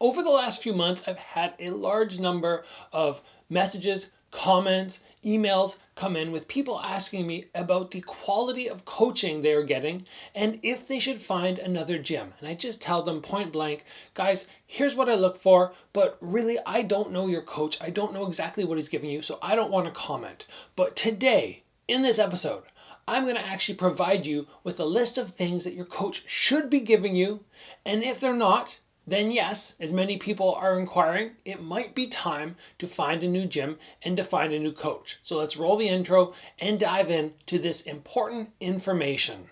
Over the last few months, I've had a large number of messages, comments, emails come in with people asking me about the quality of coaching they are getting and if they should find another gym. And I just tell them point blank, guys, here's what I look for, but really I don't know your coach. I don't know exactly what he's giving you, so I don't want to comment. But today, in this episode, I'm going to actually provide you with a list of things that your coach should be giving you, and if they're not, then yes, as many people are inquiring, it might be time to find a new gym and to find a new coach. So let's roll the intro and dive in to this important information.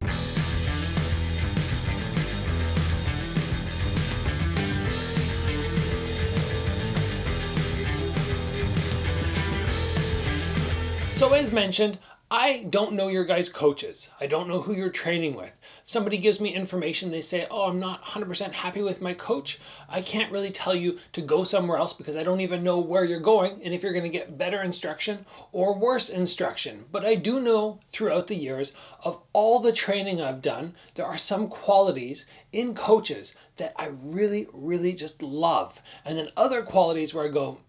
So as mentioned, I don't know your guys' coaches. I don't know who you're training with. Somebody gives me information, they say, oh, I'm not 100% happy with my coach. I can't really tell you to go somewhere else because I don't even know where you're going and if you're going to get better instruction or worse instruction. But I do know throughout the years of all the training I've done, there are some qualities in coaches that I really just love. And then other qualities where I go,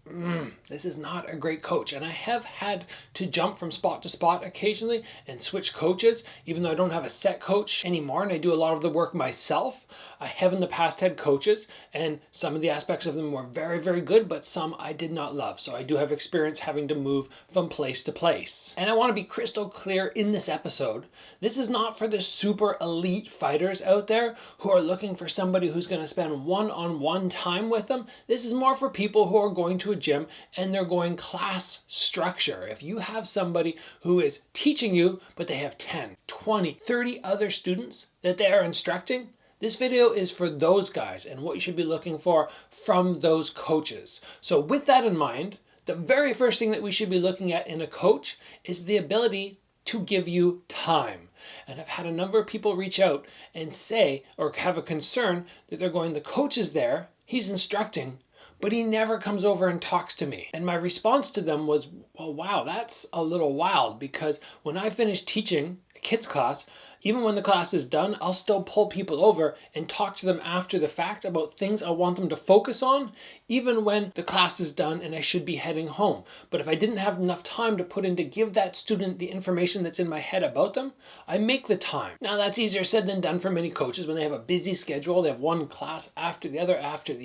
this is not a great coach. And I have had to jump from spot to spot occasionally and switch coaches, even though I don't have a set coach anymore and I do a lot of the work myself. I have in the past had coaches and some of the aspects of them were very good, but some I did not love. So I do have experience having to move from place to place. And I want to be crystal clear in this episode. This is not for the super elite fighters out there who are looking for somebody who's going to spend one-on-one time with them. This is more for people who are going to a gym and they're going class structure. If you have somebody who is teaching you, but they have 10, 20, 30 other students that they are instructing, this video is for those guys and what you should be looking for from those coaches. So with that in mind, the very first thing that we should be looking at in a coach is the ability to give you time. And I've had a number of people reach out and say, or have a concern that they're going, the coach is there, he's instructing, but he never comes over and talks to me. And my response to them was, well, wow, that's a little wild, because when I finish teaching a kids class, even when the class is done, I'll still pull people over and talk to them after the fact about things I want them to focus on, even when the class is done and I should be heading home. But if I didn't have enough time to put in to give that student the information that's in my head about them, I make the time. Now that's easier said than done for many coaches when they have a busy schedule, they have one class after the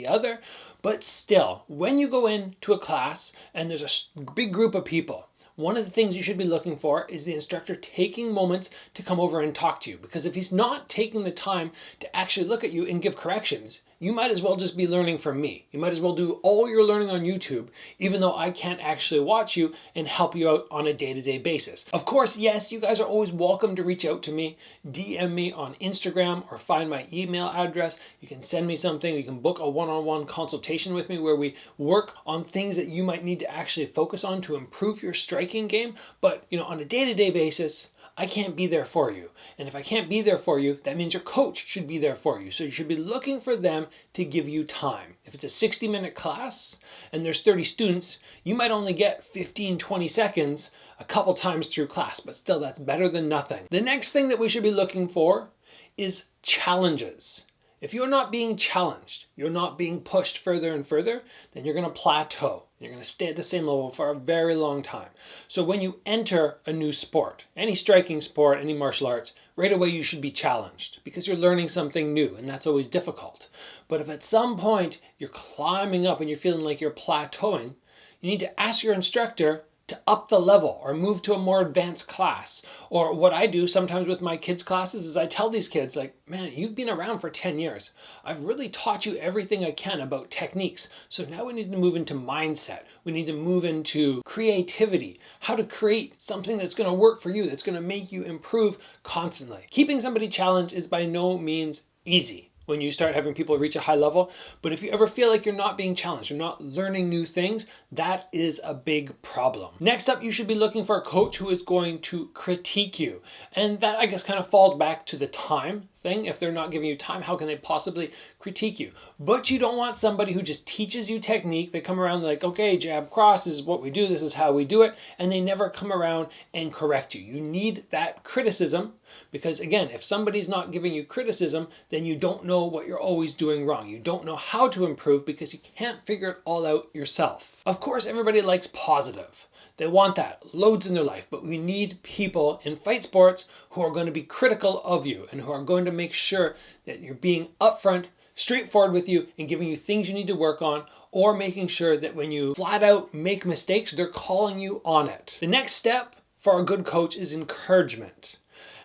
other, but still, when you go into a class and there's a big group of people, one of the things you should be looking for is the instructor taking moments to come over and talk to you. Because if he's not taking the time to actually look at you and give corrections, you might as well just be learning from me. You might as well do all your learning on YouTube, even though I can't actually watch you and help you out on a day-to-day basis. Of course, yes, you guys are always welcome to reach out to me, DM me on Instagram or find my email address. You can send me something. You can book a one-on-one consultation with me where we work on things that you might need to actually focus on to improve your striking game. But, on a day-to-day basis, I can't be there for you. And if I can't be there for you, that means your coach should be there for you. So you should be looking for them to give you time. If it's a 60-minute class and there's 30 students, you might only get 15, 20 seconds a couple times through class, but still that's better than nothing. The next thing that we should be looking for is challenges. If you're not being challenged, you're not being pushed further and further, then you're going to plateau. You're going to stay at the same level for a very long time. So when you enter a new sport, any striking sport, any martial arts, right away you should be challenged because you're learning something new and that's always difficult. But if at some point you're climbing up and you're feeling like you're plateauing, you need to ask your instructor to up the level or move to a more advanced class. Or what I do sometimes with my kids' classes is I tell these kids, like, man, you've been around for 10 years. I've really taught you everything I can about techniques. So now we need to move into mindset. We need to move into creativity, how to create something that's going to work for you, that's going to make you improve constantly. Keeping somebody challenged is by no means easy when you start having people reach a high level. But if you ever feel like you're not being challenged, you're not learning new things, that is a big problem. Next up, you should be looking for a coach who is going to critique you. And that, I guess, kind of falls back to the time thing. If they're not giving you time, how can they possibly critique you? But you don't want somebody who just teaches you technique. They come around like, okay, jab, cross, this is what we do, this is how we do it, and they never come around and correct you. You need that criticism Because again, if somebody's not giving you criticism, then you don't know what you're always doing wrong. You don't know how to improve because you can't figure it all out yourself. Of course, everybody likes positive. They want that, loads in their life, but we need people in fight sports who are going to be critical of you and who are going to make sure that you're being upfront, straightforward with you and giving you things you need to work on, or making sure that when you flat out make mistakes, they're calling you on it. The next step for a good coach is encouragement.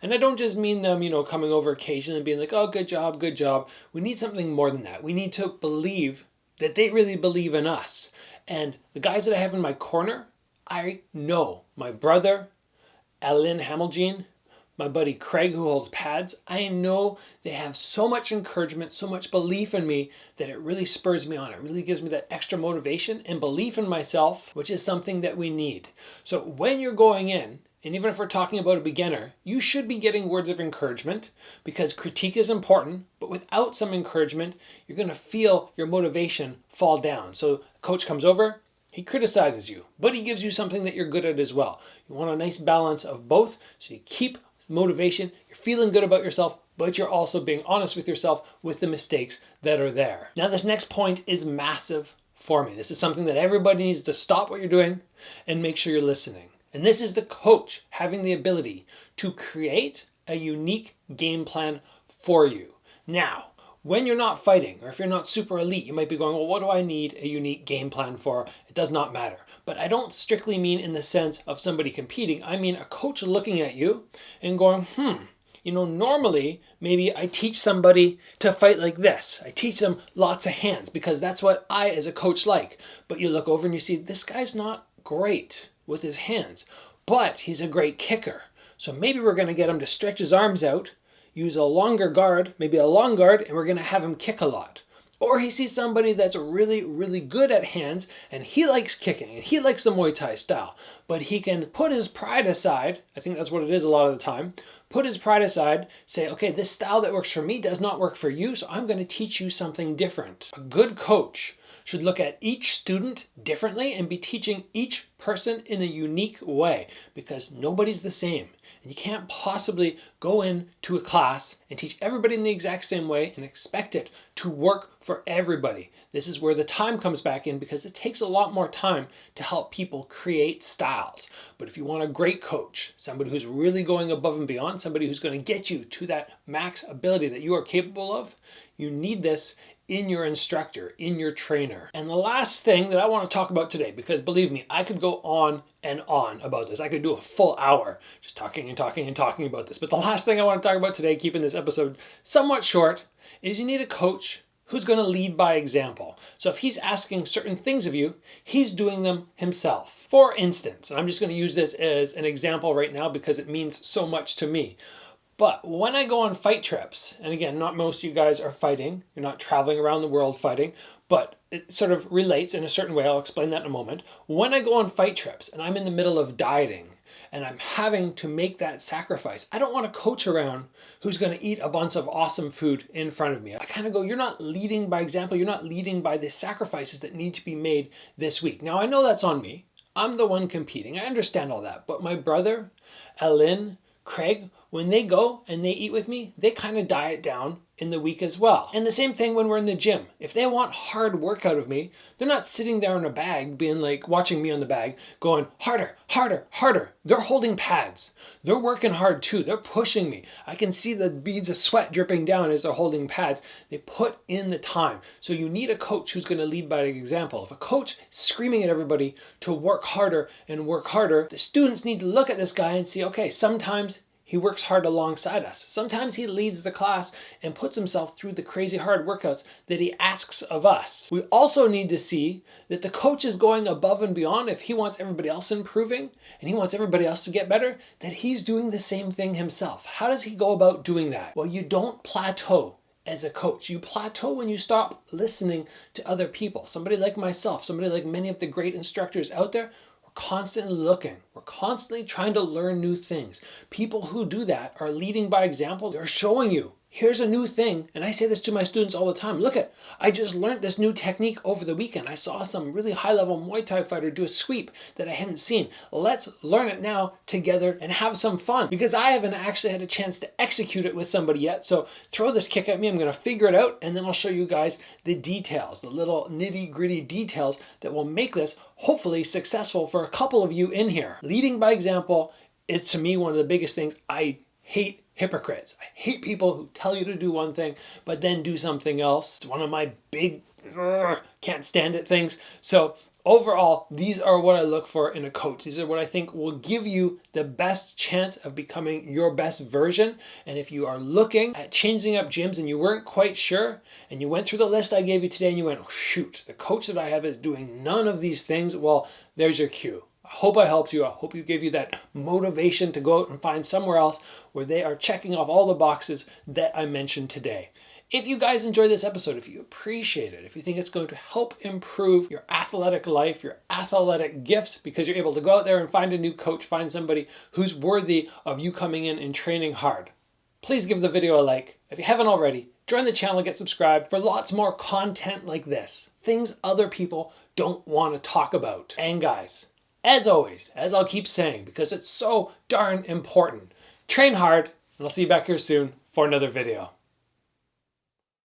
And I don't just mean them, coming over occasionally and being like, oh, good job, good job. We need something more than that. We need to believe that they really believe in us. And the guys that I have in my corner, I know my brother, Alin Hameljean, my buddy Craig who holds pads, I know they have so much encouragement, so much belief in me that it really spurs me on. It really gives me that extra motivation and belief in myself, which is something that we need. So when you're going in, and even if we're talking about a beginner, you should be getting words of encouragement because critique is important, but without some encouragement, you're going to feel your motivation fall down. So a coach comes over, he criticizes you, but he gives you something that you're good at as well. You want a nice balance of both, so you keep motivation, you're feeling good about yourself, but you're also being honest with yourself with the mistakes that are there. Now, this next point is massive for me. This is something that everybody needs to stop what you're doing and make sure you're listening. And this is the coach having the ability to create a unique game plan for you. Now, when you're not fighting, or if you're not super elite, you might be going, well, what do I need a unique game plan for? It does not matter. But I don't strictly mean in the sense of somebody competing. I mean a coach looking at you and going, normally maybe I teach somebody to fight like this. I teach them lots of hands because that's what I as a coach like. But you look over and you see this guy's not great with his hands, but he's a great kicker. So maybe we're going to get him to stretch his arms out, use a longer guard, maybe a long guard, and we're going to have him kick a lot. Or he sees somebody that's really, really good at hands and he likes kicking and he likes the Muay Thai style, but he can put his pride aside. I think that's what it is a lot of the time. Put his pride aside, say, okay, this style that works for me does not work for you, so I'm going to teach you something different. A good coach should look at each student differently and be teaching each person in a unique way because nobody's the same. And you can't possibly go into a class and teach everybody in the exact same way and expect it to work for everybody. This is where the time comes back in because it takes a lot more time to help people create styles. But if you want a great coach, somebody who's really going above and beyond, somebody who's going to get you to that max ability that you are capable of, you need this in your instructor, in your trainer. And the last thing that I want to talk about today, because believe me, I could go on and on about this. I could do a full hour just talking and talking and talking about this. But the last thing I want to talk about today, keeping this episode somewhat short, is you need a coach who's going to lead by example. So if he's asking certain things of you, he's doing them himself. For instance, and I'm just going to use this as an example right now because it means so much to me. But when I go on fight trips, and again, not most of you guys are fighting, you're not traveling around the world fighting, but it sort of relates in a certain way. I'll explain that in a moment. When I go on fight trips and I'm in the middle of dieting and I'm having to make that sacrifice, I don't want to coach around who's going to eat a bunch of awesome food in front of me. I kind of go, you're not leading by example. You're not leading by the sacrifices that need to be made this week. Now, I know that's on me. I'm the one competing. I understand all that. But my brother, Alin, Craig, when they go and they eat with me, they kind of diet down in the week as well. And the same thing when we're in the gym. If they want hard work out of me, they're not sitting there in a bag being like, watching me on the bag, going harder, harder, harder. They're holding pads. They're working hard too. They're pushing me. I can see the beads of sweat dripping down as they're holding pads. They put in the time. So you need a coach who's going to lead by example. If a coach is screaming at everybody to work harder and work harder, the students need to look at this guy and see, okay, sometimes he works hard alongside us. Sometimes he leads the class and puts himself through the crazy hard workouts that he asks of us. We also need to see that the coach is going above and beyond. If he wants everybody else improving and he wants everybody else to get better, that he's doing the same thing himself. How does he go about doing that? Well, you don't plateau as a coach. You plateau when you stop listening to other people. Somebody like myself, somebody like many of the great instructors out there, constantly looking. We're constantly trying to learn new things. People who do that are leading by example. They're showing you, here's a new thing, and I say this to my students all the time. Look at, I just learned this new technique over the weekend. I saw some really high-level Muay Thai fighter do a sweep that I hadn't seen. Let's learn it now together and have some fun, because I haven't actually had a chance to execute it with somebody yet. So throw this kick at me, I'm gonna figure it out, and then I'll show you guys the details, the little nitty-gritty details that will make this hopefully successful for a couple of you in here. Leading by example is, to me, one of the biggest things. I hate hypocrites. I hate people who tell you to do one thing but then do something else. It's one of my big can't stand it things. So overall, these are what I look for in a coach. These are what I think will give you the best chance of becoming your best version. And if you are looking at changing up gyms and you weren't quite sure, and you went through the list I gave you today and you went, oh shoot, the coach that I have is doing none of these things, well, there's your cue. I hope I helped you. I hope you gave you that motivation to go out and find somewhere else where they are checking off all the boxes that I mentioned today. If you guys enjoyed this episode, if you appreciate it, if you think it's going to help improve your athletic life, your athletic gifts, because you're able to go out there and find a new coach, find somebody who's worthy of you coming in and training hard, please give the video a like. If you haven't already, join the channel, get subscribed for lots more content like this. Things other people don't want to talk about. And guys, as always, as I'll keep saying, because it's so darn important, train hard, and I'll see you back here soon for another video.